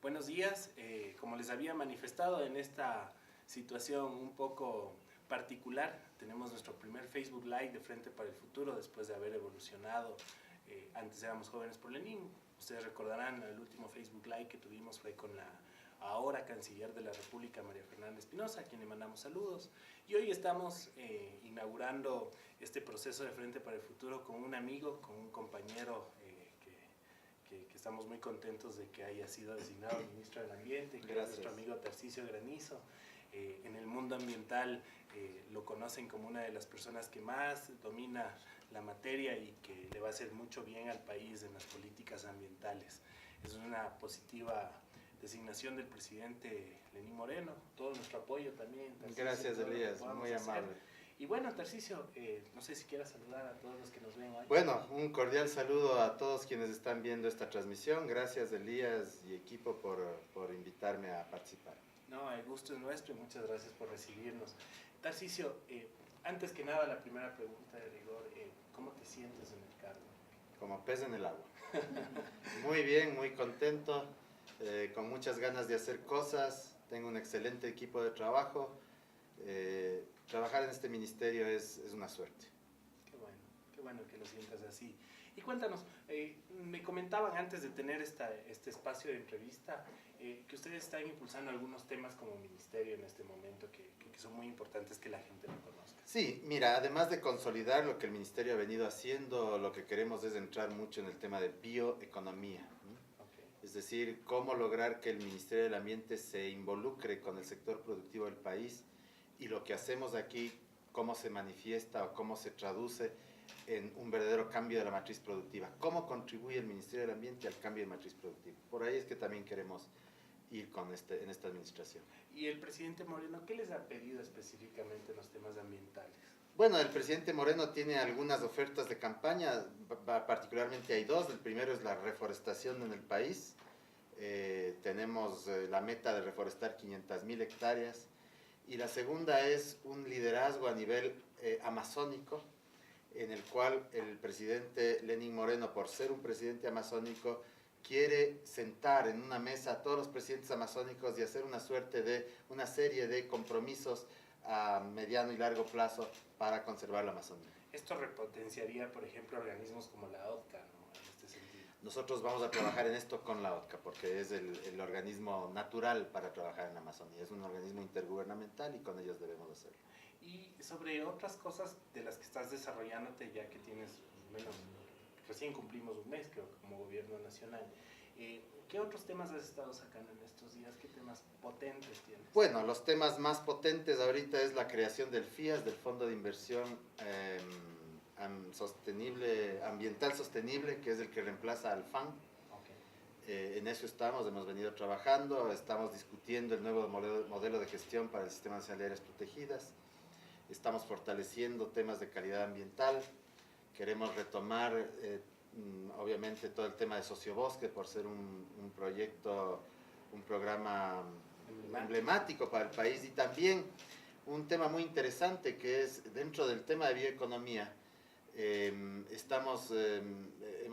Buenos días. Como les había manifestado en esta situación un poco particular, tenemos nuestro primer Facebook Live de Frente para el Futuro después de haber evolucionado. Antes éramos Jóvenes por Lenin. Ustedes recordarán el último Facebook Live que tuvimos fue con la ahora canciller de la República, María Fernanda Espinosa, a quien le mandamos saludos. Y hoy estamos inaugurando este proceso de Frente para el Futuro con un amigo, con un compañero que estamos muy contentos de que haya sido designado ministro del Ambiente, que es nuestro amigo Tarcisio Granizo. En el mundo ambiental lo conocen como una de las personas que más domina la materia y que le va a hacer mucho bien al país en las políticas ambientales. Es una positiva designación del presidente Lenín Moreno, todo nuestro apoyo también. Tarcisio, gracias, Elías, muy amable. Y bueno, Tarcisio, no sé si quieras saludar a todos los que nos ven hoy. Bueno, un cordial saludo a todos quienes están viendo esta transmisión. Gracias, Elías y equipo, por invitarme a participar. No, el gusto es nuestro y muchas gracias por recibirnos. Tarcisio, antes que nada, la primera pregunta de rigor, ¿cómo te sientes en el cargo? Como pez en el agua. Muy bien, muy contento, con muchas ganas de hacer cosas. Tengo un excelente equipo de trabajo. Trabajar en este ministerio es una suerte. Qué bueno que lo sientas así. Y cuéntanos, me comentaban antes de tener este espacio de entrevista que ustedes están impulsando algunos temas como ministerio en este momento que son muy importantes que la gente lo conozca. Sí, mira, además de consolidar lo que el ministerio ha venido haciendo, lo que queremos es entrar mucho en el tema de bioeconomía, ¿no? Okay. Es decir, cómo lograr que el Ministerio del Ambiente se involucre con el sector productivo del país y lo que hacemos aquí, cómo se manifiesta o cómo se traduce en un verdadero cambio de la matriz productiva. ¿Cómo contribuye el Ministerio del Ambiente al cambio de matriz productiva? Por ahí es que también queremos ir en esta administración. ¿Y el presidente Moreno qué les ha pedido específicamente en los temas ambientales? Bueno, el presidente Moreno tiene algunas ofertas de campaña, particularmente hay dos. El primero es la reforestación en el país. Tenemos la meta de reforestar 500.000 hectáreas. Y la segunda es un liderazgo a nivel amazónico, en el cual el presidente Lenín Moreno, por ser un presidente amazónico, quiere sentar en una mesa a todos los presidentes amazónicos y hacer una serie de compromisos a mediano y largo plazo para conservar la Amazonía. Esto repotenciaría, por ejemplo, organismos como la OTCA, ¿no? En este sentido. Nosotros vamos a trabajar en esto con la OTCA, porque es el organismo natural para trabajar en la Amazonía. Es un organismo intergubernamental y con ellos debemos hacerlo. Y sobre otras cosas de las que estás desarrollándote, ya que tienes menos... Recién cumplimos un mes, creo, como gobierno nacional. ¿Qué otros temas has estado sacando en estos días? ¿Qué temas potentes tienes? Bueno, los temas más potentes ahorita es la creación del FIAS, del Fondo de Inversión Ambiental Sostenible, que es el que reemplaza al FAN. Okay. En eso hemos venido trabajando, estamos discutiendo el nuevo modelo de gestión para el Sistema Nacional de Áreas Protegidas. Estamos fortaleciendo temas de calidad ambiental. Queremos retomar, obviamente, todo el tema de Sociobosque por ser un programa emblemático para el país, y también un tema muy interesante que es dentro del tema de bioeconomía. Hemos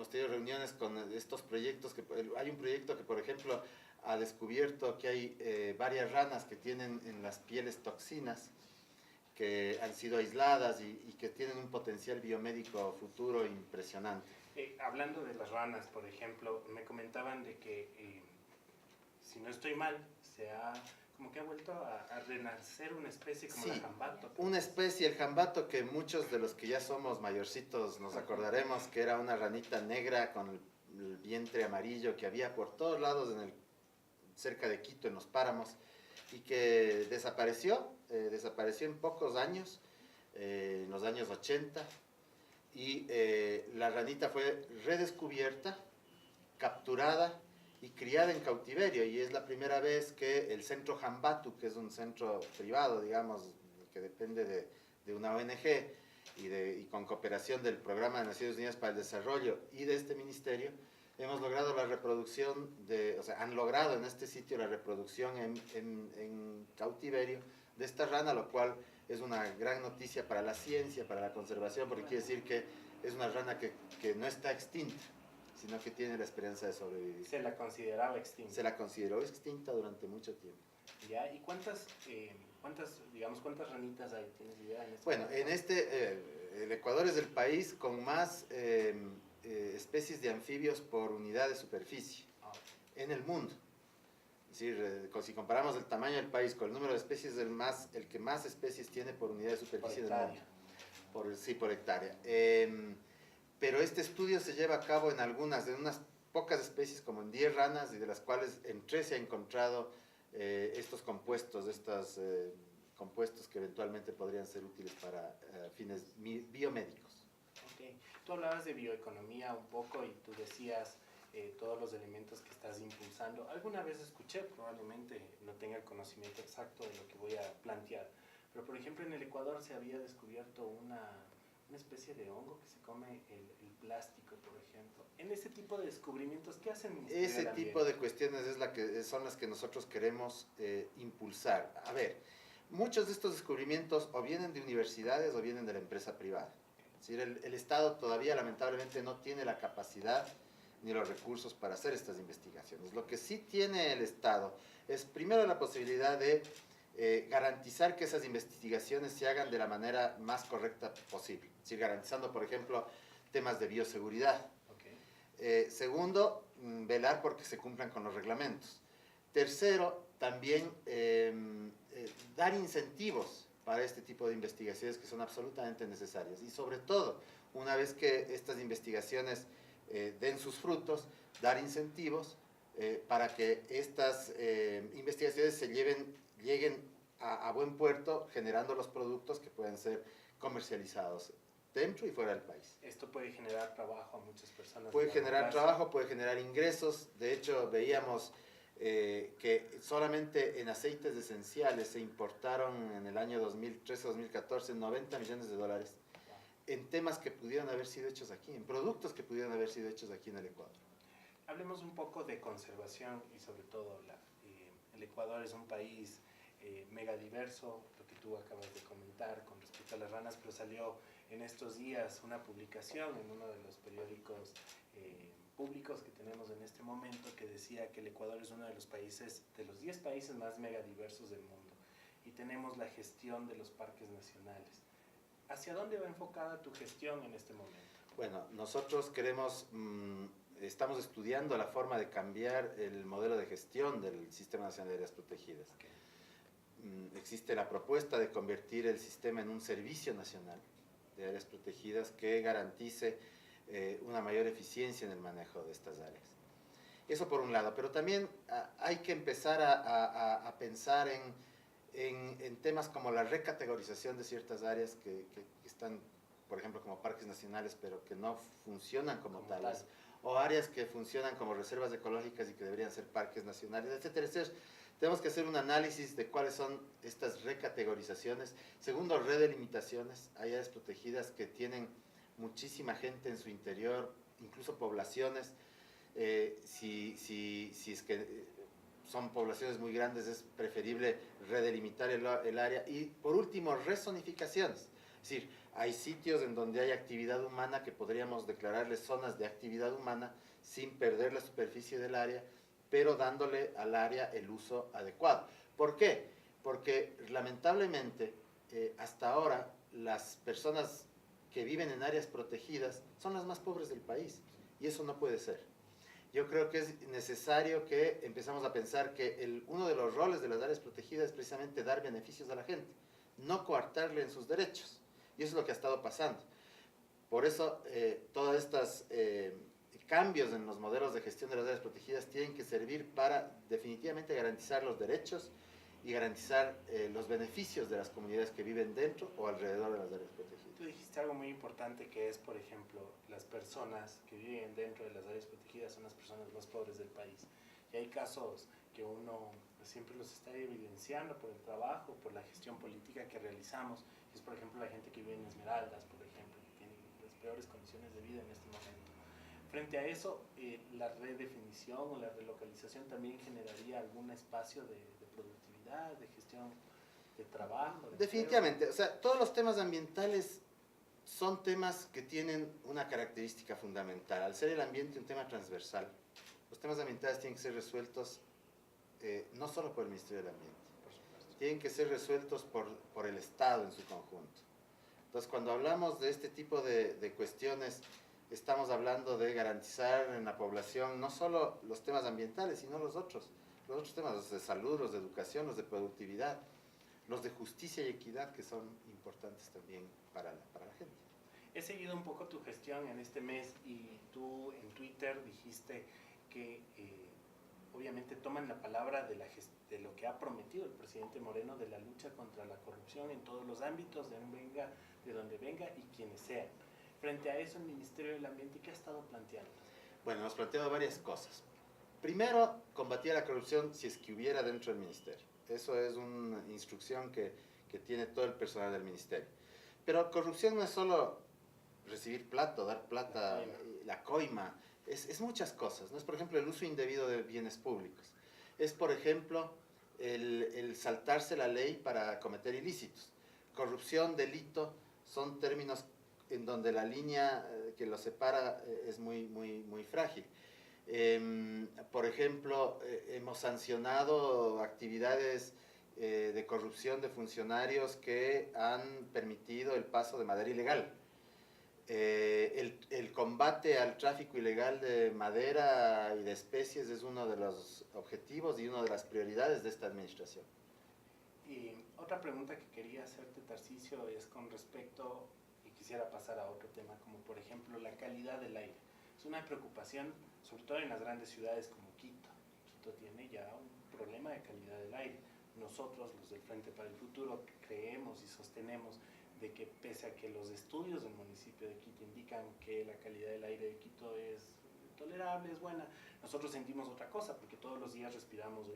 tenido reuniones con estos proyectos. Hay un proyecto que, por ejemplo, ha descubierto que hay varias ranas que tienen en las pieles toxinas que han sido aisladas y que tienen un potencial biomédico futuro impresionante. Hablando de las ranas, por ejemplo, me comentaban de que, si no estoy mal, como que ha vuelto a renacer una especie como la jambato. Una especie, el jambato, que muchos de los que ya somos mayorcitos nos acordaremos que era una ranita negra con el vientre amarillo que había por todos lados cerca de Quito, en los páramos, y que desapareció en pocos años, en los años 80, y la ranita fue redescubierta, capturada y criada en cautiverio, y es la primera vez que el Centro Jambatu, que es un centro privado, digamos, que depende de una ONG y con cooperación del Programa de Naciones Unidas para el Desarrollo y de este ministerio, hemos logrado la reproducción han logrado en este sitio la reproducción en cautiverio de esta rana, lo cual es una gran noticia para la ciencia, para la conservación, porque quiere decir que es una rana que no está extinta, sino que tiene la esperanza de sobrevivir. Se la consideraba extinta. Se la consideró extinta durante mucho tiempo. ¿Ya? ¿Y cuántas ranitas hay? ¿Tienes idea? Bueno, el Ecuador es el país con más especies de anfibios por unidad de superficie en el mundo. Es decir, si comparamos el tamaño del país con el número de especies, el que más especies tiene por unidad de superficie del mundo. Por hectárea. Pero este estudio se lleva a cabo en unas pocas especies, como en 10 ranas, y de las cuales en 3 se ha encontrado estos compuestos, compuestos que eventualmente podrían ser útiles para fines biomédicos. Okay. Tú hablabas de bioeconomía un poco y tú decías todos los elementos que estás impulsando. Alguna vez escuché, probablemente no tenga el conocimiento exacto de lo que voy a plantear, pero por ejemplo en el Ecuador se había descubierto una especie de hongo que se come el plástico, por ejemplo. En ese tipo de descubrimientos, ¿qué hacen? Ese tipo de cuestiones son las que nosotros queremos impulsar. A ver, muchos de estos descubrimientos o vienen de universidades o vienen de la empresa privada. Es decir, el Estado todavía lamentablemente no tiene la capacidad ni los recursos para hacer estas investigaciones. Lo que sí tiene el Estado es primero la posibilidad de garantizar que esas investigaciones se hagan de la manera más correcta posible. Es decir, garantizando, por ejemplo, temas de bioseguridad. Okay. Segundo, velar porque se cumplan con los reglamentos. Tercero, también dar incentivos para este tipo de investigaciones que son absolutamente necesarias. Y sobre todo, una vez que estas investigaciones den sus frutos, dar incentivos para que estas investigaciones lleguen a buen puerto, generando los productos que pueden ser comercializados dentro y fuera del país. Esto puede generar trabajo a muchas personas. Puede generar trabajo, puede generar ingresos. De hecho, veíamos que solamente en aceites esenciales se importaron en el año 2013-2014 $90 millones en temas que pudieron haber sido hechos aquí, en productos que pudieron haber sido hechos aquí en el Ecuador. Hablemos un poco de conservación y sobre todo el Ecuador es un país mega diverso, lo que tú acabas de comentar con respecto a las ranas, pero salió en estos días una publicación en uno de los periódicos públicos que tenemos en este momento que decía que el Ecuador es uno de los países, de los 10 países más megadiversos del mundo y tenemos la gestión de los parques nacionales. ¿Hacia dónde va enfocada tu gestión en este momento? Bueno, nosotros estamos estudiando la forma de cambiar el modelo de gestión del Sistema Nacional de Áreas Protegidas. Okay. Existe la propuesta de convertir el sistema en un servicio nacional de áreas protegidas que garantice una mayor eficiencia en el manejo de estas áreas. Eso por un lado, pero también hay que empezar a pensar en temas como la recategorización de ciertas áreas que están, por ejemplo, como parques nacionales, pero que no funcionan como tales, o áreas que funcionan como reservas ecológicas y que deberían ser parques nacionales, etcétera, etcétera. Tenemos que hacer un análisis de cuáles son estas recategorizaciones. Segundo, redelimitaciones. Hay áreas protegidas que tienen muchísima gente en su interior, incluso poblaciones. Si es que son poblaciones muy grandes, es preferible redelimitar el área. Y por último, rezonificaciones. Es decir, hay sitios en donde hay actividad humana que podríamos declararles zonas de actividad humana sin perder la superficie del área, pero dándole al área el uso adecuado. ¿Por qué? Porque lamentablemente hasta ahora las personas que viven en áreas protegidas son las más pobres del país y eso no puede ser. Yo creo que es necesario que empezamos a pensar que uno de los roles de las áreas protegidas es precisamente dar beneficios a la gente, no coartarle en sus derechos. Y eso es lo que ha estado pasando. Por eso todos estos cambios en los modelos de gestión de las áreas protegidas tienen que servir para definitivamente garantizar los derechos y garantizar los beneficios de las comunidades que viven dentro o alrededor de las áreas protegidas. Tú dijiste algo muy importante que es, por ejemplo, las personas que viven dentro de las áreas protegidas son las personas más pobres del país. Y hay casos que uno siempre los está evidenciando por el trabajo, por la gestión política que realizamos. Es, por ejemplo, la gente que vive en Esmeraldas, por ejemplo, que tiene las peores condiciones de vida en este momento. Frente a eso, la redefinición o la relocalización también generaría algún espacio de productividad, de gestión de trabajo. Definitivamente, o sea, todos los temas ambientales son temas que tienen una característica fundamental. Al ser el ambiente un tema transversal, los temas ambientales tienen que ser resueltos no solo por el Ministerio del Ambiente, tienen que ser resueltos por el Estado en su conjunto. Entonces, cuando hablamos de este tipo de cuestiones, estamos hablando de garantizar en la población no solo los temas ambientales, sino los otros temas, los de salud, los de educación, los de productividad, los de justicia y equidad, que son importantes también para la gente. He seguido un poco tu gestión en este mes y tú en Twitter dijiste que obviamente toman la palabra de lo que ha prometido el presidente Moreno de la lucha contra la corrupción en todos los ámbitos, de donde venga y quienes sean. Frente a eso, el Ministerio del Ambiente, ¿qué ha estado planteando? Bueno, hemos planteado varias cosas. Primero, combatir la corrupción si es que hubiera dentro del ministerio. Eso es una instrucción que tiene todo el personal del ministerio. Pero corrupción no es solo recibir plata, dar plata, la coima. Es muchas cosas, ¿no? Es, por ejemplo, el uso indebido de bienes públicos. Es, por ejemplo, el saltarse la ley para cometer ilícitos. Corrupción, delito, son términos en donde la línea que los separa es muy frágil. Por ejemplo, hemos sancionado actividades de corrupción de funcionarios que han permitido el paso de madera ilegal. El combate al tráfico ilegal de madera y de especies es uno de los objetivos y una de las prioridades de esta administración. Y otra pregunta que quería hacerte, Tarcisio, es con respecto, y quisiera pasar a otro tema, como por ejemplo la calidad del aire. Es una preocupación, sobre todo en las grandes ciudades como Quito. Quito tiene ya un problema de calidad del aire. Nosotros, los del Frente para el Futuro, creemos y sostenemos de que pese a que los estudios del municipio de Quito indican que la calidad del aire de Quito es tolerable, es buena, nosotros sentimos otra cosa, porque todos los días respiramos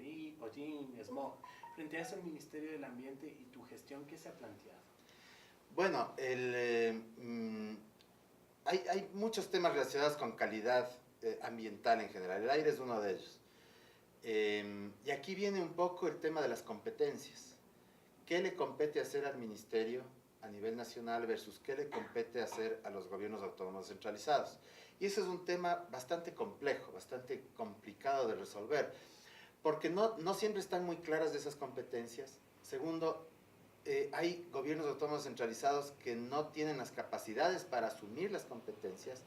hollín, smog. Frente a eso, el Ministerio del Ambiente y tu gestión, ¿qué se ha planteado? Bueno, hay muchos temas relacionados con calidad ambiental en general. El aire es uno de ellos. Y aquí viene un poco el tema de las competencias. ¿Qué le compete hacer al ministerio a nivel nacional versus qué le compete hacer a los gobiernos autónomos centralizados? Y ese es un tema bastante complejo, bastante complicado de resolver, porque no siempre están muy claras de esas competencias. Segundo, hay gobiernos autónomos centralizados que no tienen las capacidades para asumir las competencias,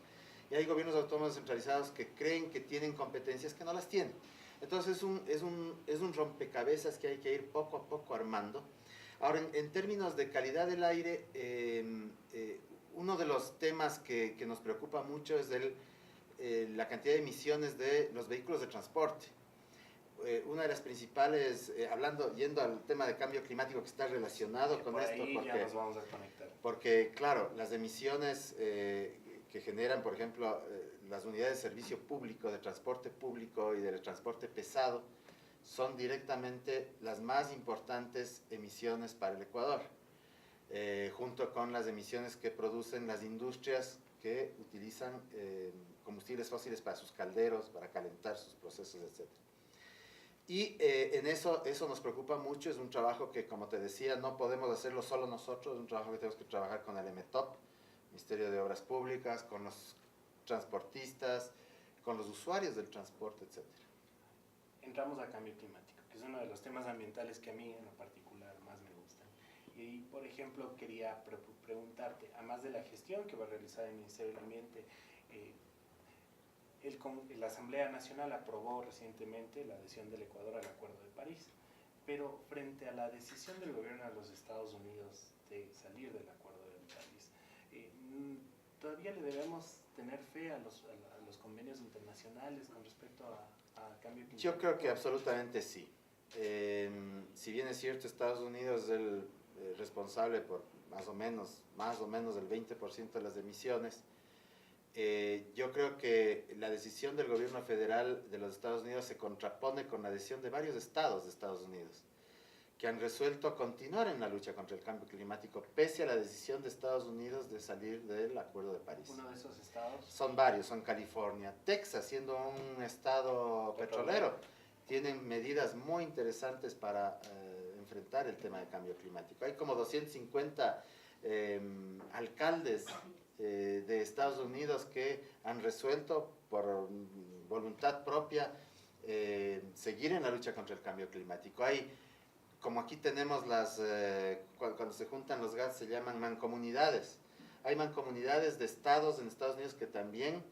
y hay gobiernos autónomos centralizados que creen que tienen competencias que no las tienen. Entonces es un rompecabezas que hay que ir poco a poco armando. Ahora, en términos de calidad del aire, uno de los temas que nos preocupa mucho es la cantidad de emisiones de los vehículos de transporte. Una de las principales, yendo al tema de cambio climático que está relacionado con esto, porque ya nos vamos a conectar. Porque, claro, las emisiones que generan, por ejemplo, las unidades de servicio público, de transporte público y del transporte pesado, son directamente las más importantes emisiones para el Ecuador, junto con las emisiones que producen las industrias que utilizan combustibles fósiles para sus calderos, para calentar sus procesos, etc. Y en eso nos preocupa mucho. Es un trabajo que, como te decía, no podemos hacerlo solo nosotros, es un trabajo que tenemos que trabajar con el MTOP, Ministerio de Obras Públicas, con los transportistas, con los usuarios del transporte, etc. Entramos a cambio climático, que es uno de los temas ambientales que a mí en lo particular más me gustan. Y, por ejemplo, quería preguntarte, además de la gestión que va a realizar el Ministerio del Ambiente, la Asamblea Nacional aprobó recientemente la adhesión del Ecuador al Acuerdo de París, pero frente a la decisión del gobierno de los Estados Unidos de salir del Acuerdo de París, ¿todavía le debemos tener fe a los convenios internacionales con respecto a cambio climático? Yo creo que absolutamente sí. Si bien es cierto, Estados Unidos es el responsable por más o menos el 20% de las emisiones, yo creo que la decisión del gobierno federal de los Estados Unidos se contrapone con la decisión de varios estados de Estados Unidos, que han resuelto continuar en la lucha contra el cambio climático, pese a la decisión de Estados Unidos de salir del Acuerdo de París. ¿Uno de esos estados? Son varios, son California, Texas, siendo un estado petrolero, tienen medidas muy interesantes para enfrentar el tema del cambio climático. Hay como 250 alcaldes de Estados Unidos que han resuelto por voluntad propia seguir en la lucha contra el cambio climático. Hay, como aquí tenemos cuando se juntan los GATS se llaman mancomunidades. Hay mancomunidades de estados en Estados Unidos que también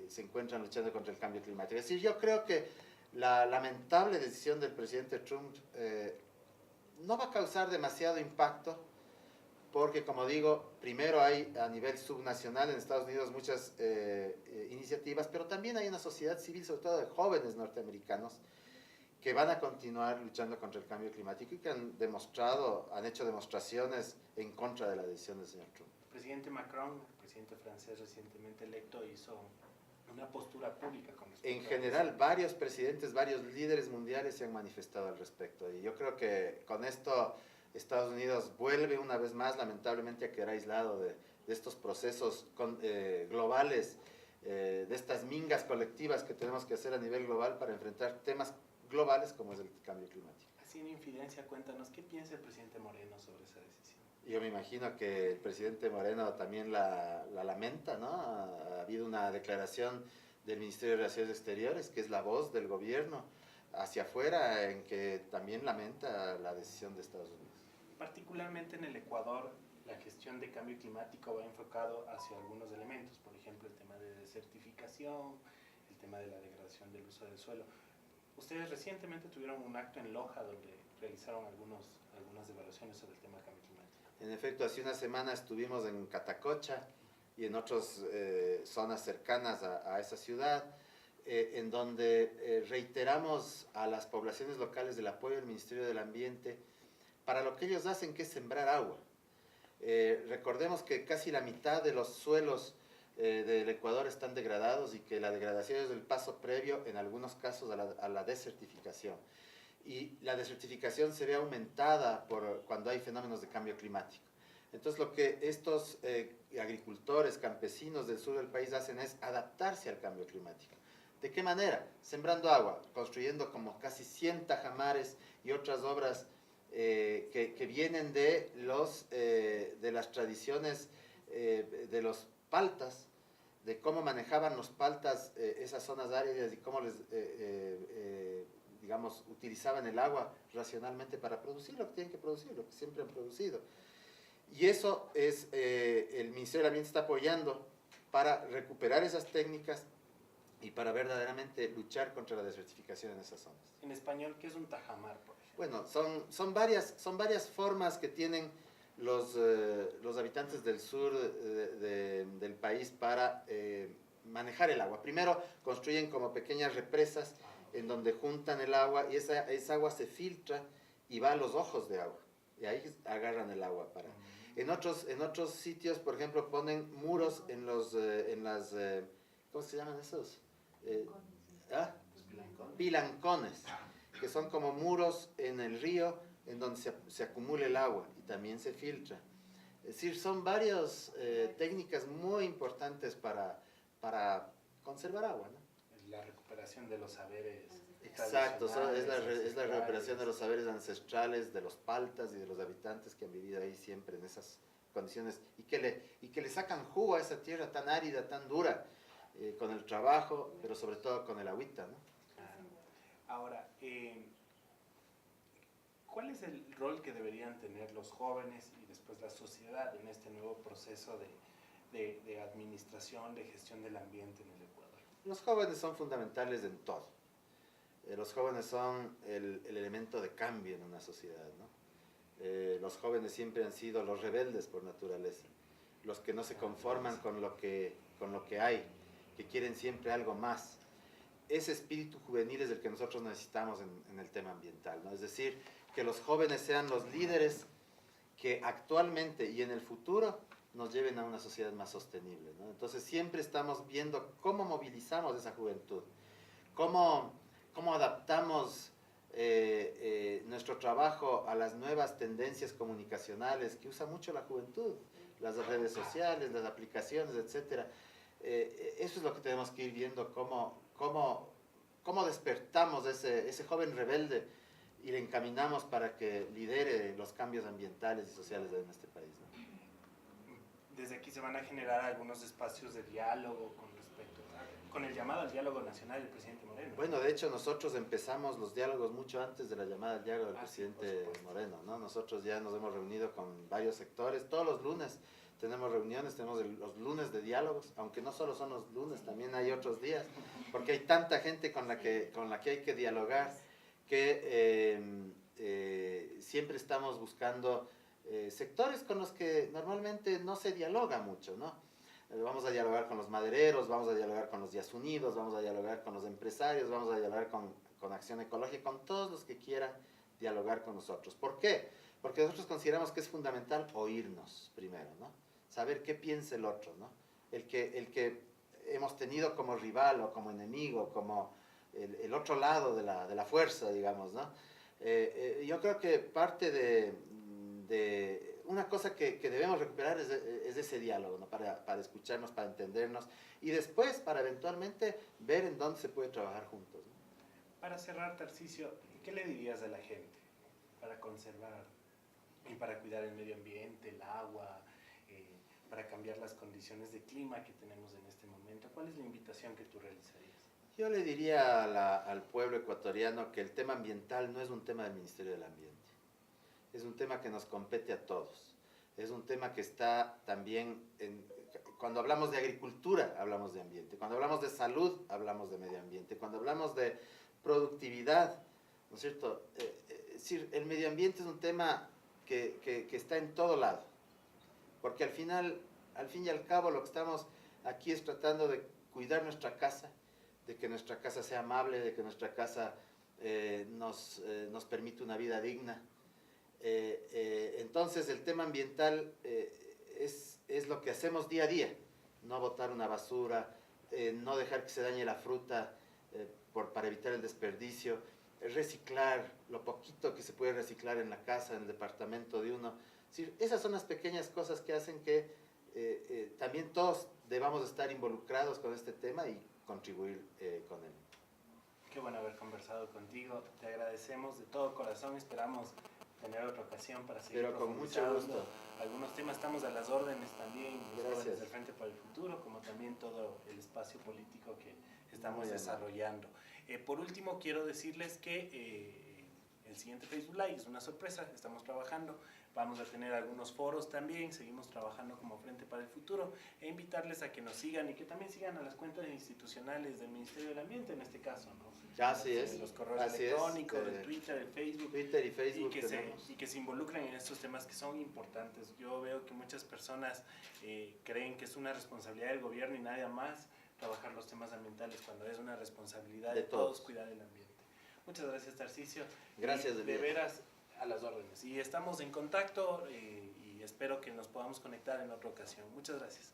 se encuentran luchando contra el cambio climático. Es decir, yo creo que la lamentable decisión del presidente Trump no va a causar demasiado impacto, porque, como digo, primero hay a nivel subnacional en Estados Unidos muchas iniciativas, pero también hay una sociedad civil, sobre todo de jóvenes norteamericanos, que van a continuar luchando contra el cambio climático y que han hecho demostraciones en contra de la decisión del señor Trump. El presidente Macron, el presidente francés recientemente electo, hizo una postura pública con respecto en general, varios presidentes, varios líderes mundiales se han manifestado al respecto. Y yo creo que con esto Estados Unidos vuelve una vez más, lamentablemente, a quedar aislado de estos procesos globales, de estas mingas colectivas que tenemos que hacer a nivel global para enfrentar temas globales como es el cambio climático. Así en infidencia, cuéntanos, ¿qué piensa el presidente Moreno sobre esa decisión? Yo me imagino que el presidente Moreno también la lamenta, ¿no? Ha habido una declaración del Ministerio de Relaciones Exteriores, que es la voz del gobierno hacia afuera, en que también lamenta la decisión de Estados Unidos. Particularmente en el Ecuador, la gestión de cambio climático va enfocado hacia algunos elementos, por ejemplo, el tema de desertificación, el tema de la degradación del uso del suelo. Ustedes recientemente tuvieron un acto en Loja donde realizaron algunas evaluaciones sobre el tema del cambio climático. En efecto, hace una semana estuvimos en Catacocha y en otras zonas cercanas a esa ciudad, en donde reiteramos a las poblaciones locales del apoyo del Ministerio del Ambiente para lo que ellos hacen, que es sembrar agua. Recordemos que casi la mitad de los suelos del Ecuador están degradados y que la degradación es el paso previo, en algunos casos, a la desertificación. Y la desertificación se ve aumentada cuando hay fenómenos de cambio climático. Entonces, lo que estos agricultores, campesinos del sur del país hacen es adaptarse al cambio climático. ¿De qué manera? Sembrando agua, construyendo como casi 100 tajamares y otras obras que vienen de las tradiciones de los paltas, de cómo manejaban los paltas esas zonas áridas y cómo digamos, utilizaban el agua racionalmente para producir lo que tienen que producir, lo que siempre han producido. Y eso es, el Ministerio del Ambiente está apoyando para recuperar esas técnicas y para verdaderamente luchar contra la desertificación en esas zonas. En español, ¿qué es un tajamar, por ejemplo? Bueno, son varias formas que tienen los habitantes del sur del país para manejar el agua. Primero, construyen como pequeñas represas en donde juntan el agua y esa agua se filtra y va a los ojos de agua. Y ahí agarran el agua para... En otros sitios, por ejemplo, ponen muros en las... ¿cómo se llaman esos? Pilancones, que son como muros en el río en donde se acumula el agua y también se filtra. Es decir, son varias técnicas muy importantes para conservar agua, ¿no? La recuperación de los saberes. Exacto, es la recuperación de los saberes ancestrales, de los paltas y de los habitantes que han vivido ahí siempre en esas condiciones y que le sacan jugo a esa tierra tan árida, tan dura, con el trabajo, pero sobre todo con el agüita, ¿no? Ahora, ¿cuál es el rol que deberían tener los jóvenes y después la sociedad en este nuevo proceso de administración, de gestión del ambiente en el Ecuador? Los jóvenes son fundamentales en todo. Los jóvenes son el elemento de cambio en una sociedad, ¿no? Los jóvenes siempre han sido los rebeldes por naturaleza, los que no se conforman con lo que hay, que quieren siempre algo más. Ese espíritu juvenil es el que nosotros necesitamos en el tema ambiental, ¿no? Es decir, que los jóvenes sean los líderes que actualmente y en el futuro nos lleven a una sociedad más sostenible, ¿no? Entonces siempre estamos viendo cómo movilizamos esa juventud, cómo adaptamos nuestro trabajo a las nuevas tendencias comunicacionales que usa mucho la juventud, las redes sociales, las aplicaciones, etc. Eso es lo que tenemos que ir viendo, cómo despertamos ese joven rebelde y le encaminamos para que lidere los cambios ambientales y sociales en este país, ¿no? Desde aquí se van a generar algunos espacios de diálogo con el llamado al diálogo nacional del presidente Moreno. Bueno, de hecho nosotros empezamos los diálogos mucho antes de la llamada al diálogo del presidente Moreno, ¿no? Nosotros ya nos hemos reunido con varios sectores, todos los lunes tenemos reuniones, tenemos los lunes de diálogos, aunque no solo son los lunes, también hay otros días, porque hay tanta gente con la que hay que dialogar, que siempre estamos buscando sectores con los que normalmente no se dialoga mucho, ¿no? Vamos a dialogar con los madereros, vamos a dialogar con los Días Unidos, vamos a dialogar con los empresarios, vamos a dialogar con Acción Ecológica, con todos los que quieran dialogar con nosotros. ¿Por qué? Porque nosotros consideramos que es fundamental oírnos primero, ¿no? Saber qué piensa el otro, ¿no? El que hemos tenido como rival o como enemigo, como el otro lado de la fuerza, digamos, ¿no? Yo creo que parte de una cosa que debemos recuperar es ese diálogo, ¿no? Para escucharnos, para entendernos y después para eventualmente ver en dónde se puede trabajar juntos, ¿no? Para cerrar, Tarcisio, ¿qué le dirías a la gente para conservar y para cuidar el medio ambiente, el agua, para cambiar las condiciones de clima que tenemos en este momento? ¿Cuál es la invitación que tú realizarías? Yo le diría al pueblo ecuatoriano que el tema ambiental no es un tema del Ministerio del Ambiente. Es un tema que nos compete a todos. Es un tema que está también, cuando hablamos de agricultura, hablamos de ambiente. Cuando hablamos de salud, hablamos de medio ambiente. Cuando hablamos de productividad, ¿no es cierto? Es decir, el medio ambiente es un tema que está en todo lado. Porque al fin y al cabo, lo que estamos aquí es tratando de cuidar nuestra casa, de que nuestra casa sea amable, de que nuestra casa nos permita una vida digna. Entonces el tema ambiental es lo que hacemos día a día, no botar una basura, no dejar que se dañe la fruta para evitar el desperdicio, reciclar lo poquito que se puede reciclar en la casa, en el departamento de uno. Es decir, esas son las pequeñas cosas que hacen que también todos debamos estar involucrados con este tema y contribuir con él. Qué bueno haber conversado contigo, te agradecemos de todo corazón, esperamos tener otra ocasión para seguir profundizando. Pero con mucho gusto. Algunos temas estamos a las órdenes también, los Gracias. órdenes del Frente para el Futuro, como también todo el espacio político que estamos desarrollando. Por último, quiero decirles que el siguiente Facebook Live es una sorpresa, estamos trabajando, vamos a tener algunos foros también, seguimos trabajando como Frente para el Futuro, e invitarles a que nos sigan y que también sigan a las cuentas institucionales del Ministerio del Ambiente en este caso, ¿no? Así es. Los correos electrónicos, el Twitter, el Facebook. Twitter y Facebook y que se involucren en estos temas que son importantes. Yo veo que muchas personas creen que es una responsabilidad del gobierno y nadie más trabajar los temas ambientales, cuando es una responsabilidad de todos cuidar el ambiente. Muchas gracias, Tarcisio. Gracias, de veras, a las órdenes. Y estamos en contacto y espero que nos podamos conectar en otra ocasión. Muchas gracias.